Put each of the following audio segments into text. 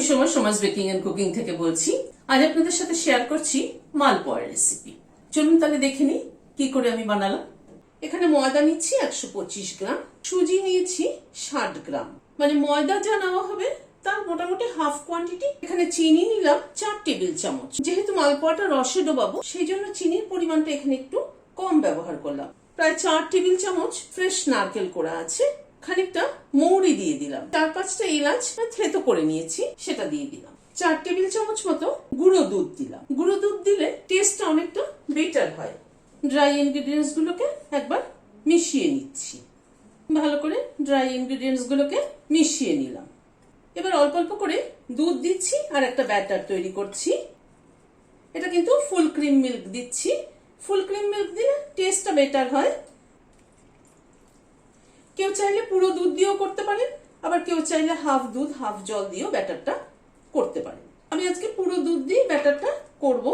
আমি Soma's baking and cooking থেকে বলছি। আজ আপনাদের সাথে শেয়ার করছি মালপোয়ার রেসিপি। চলুন তাহলে দেখে নিই কি করে আমি বানালাম। এখানে ময়দা নিচ্ছি 125 গ্রাম, সুজি নিয়েছি 60 গ্রাম, মানে ময়দা যা নেওয়া হবে তার মোটামুটি হাফ কোয়ান্টিটি। এখানে চিনি নিলাম 4 টেবিল চামচ। যেহেতু মালপোয়াটা রসে ডোবাবো সেই জন্য চিনির পরিমাণটা এখানে একটু কম ব্যবহার করলাম। প্রায় 4 টেবিল চামচ ফ্রেশ নারকেল কোড়া আছে, খানিকটা মৌরি দিয়ে দিলাম, 4-5টা এলাচ থেতো করে নিয়েছি সেটা দিয়ে দিলাম, 4 টেবিল চামচ মতো গুঁড়ো দুধ দিলাম। গুঁড়ো দুধ দিলে টেস্টটা অনেকটা বেটার হয়। ড্রাই ইনগ্রেডিয়েন্টস গুলোকে একবার মিশিয়ে নিচ্ছি। ভালো করে ড্রাই ইনগ্রেডিয়েন্টস গুলোকে মিশিয়ে নিলাম। এবার অল্প অল্প করে দুধ দিচ্ছি আর একটা ব্যাটার তৈরি করছি। এটা কিন্তু ফুল ক্রিম মিল্ক দিচ্ছি। ফুল ক্রিম মিল্ক দিলে টেস্টটা বেটার হয়। কেউ চাইলে পুরো দুধ দিয়েও করতে পারেন, আবার কেউ চাইলে হাফ দুধ হাফ জল দিয়েও ব্যাটারটা করতে পারেন। আমি আজকে পুরো দুধ দিয়ে ব্যাটারটা করব।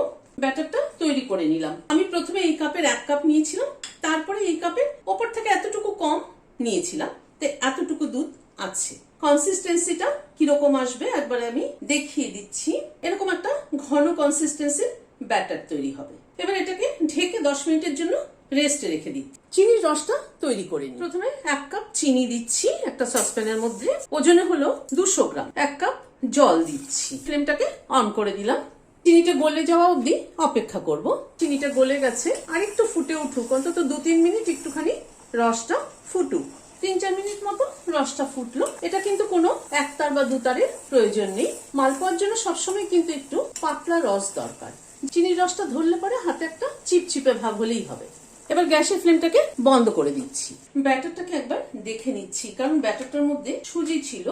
ব্যাটারটা তৈরি করে নিলাম। আমি প্রথমে এই কাপের 1 কাপ নিয়েছিলাম, তারপরে এই কাপের ওপর থেকে এতটুকু কম নিয়েছিলাম, তো এতটুকু দুধ আছে। কনসিস্টেন্সিটা কিরকম আসবে একবারে আমি দেখিয়ে দিচ্ছি। এরকম একটা ঘন কনসিস্টেন্সির ব্যাটার তৈরি হবে। এবার এটাকে ঢেকে 10 মিনিটের জন্য রেস্টে রেখে দিই। চিনির রসটা তৈরি করে নিই। প্রথমে 1 কাপ চিনি দিচ্ছি একটা সসপ্যানের মধ্যে, ওজনে হলো 200 গ্রাম। 1 কাপ জল দিচ্ছি। ফ্লেমটাকে অন করে দিলাম। চিনিটা গলে যাওয়া অবধি অপেক্ষা করব। চিনিটা গলে গেছে, আর একটু ফুটে উঠুক, অন্তত 2-3 মিনিট একটুখানি রসটা ফুটুক। 3-4 মিনিট মতো রসটা ফুটলো। এটা কিন্তু কোনো একতার বা দুতারের প্রয়োজন নেই। মালপোয়ার জন্য সবসময় কিন্তু একটু পাতলা রস দরকার। চিনির রসটা ধরলে পরে হাতে একটা চিপচিপে ভাব হলেই হবে। এবার গ্যাসের ফ্লেমটাকে বন্ধ করে দিচ্ছি। ব্যাটারটাকে একবার দেখে নিচ্ছি, কারণ ব্যাটারটার মধ্যে সুজি ছিল।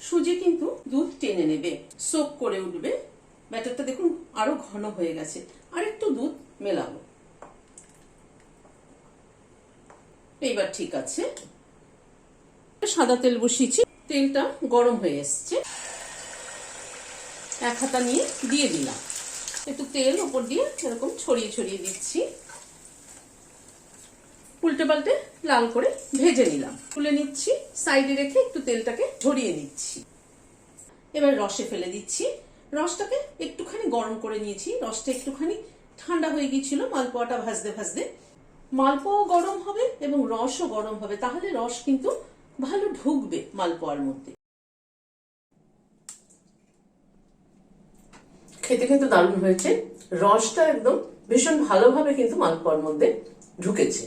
সুজি কিন্তু দুধ টেনে নেবে, সোক করে উঠবে। ব্যাটারটা দেখুন আরো ঘন হয়ে গেছে। আর একটু দুধ মেলাবো। এইবার ঠিক আছে। সাদা তেল বসিয়েছি, তেলটা গরম হয়ে এসছে। 1 হাতা নিয়ে দিয়ে দিলাম। একটু তেল উপর দিয়ে এরকম ছড়িয়ে ছড়িয়ে দিচ্ছি। উল্টে পাল্টে লাল করে ভেজে নিলাম। তুলে নিচ্ছি, সাইডে রেখে একটু তেলটাকে ঝরিয়ে নিচ্ছি। এবার রসে ফেলে দিচ্ছি। রসটাকে একটুখানি গরম করে নিয়েছি। রসটা একটুখানি ঠান্ডা হয়ে গিয়েছিল মালপোয়াটা ভাজতে ভাজতে। মালপোয়া গরম হবে এবং রসও গরম হবে, তাহলে রস কিন্তু ভালো ঢুকবে মালপোয়ার মধ্যে। খেতে কিন্তু দারুণ হয়েছে। রসটা একদম ভীষণ ভালোভাবে কিন্তু মালপোয়ার মধ্যে ঢুকেছে।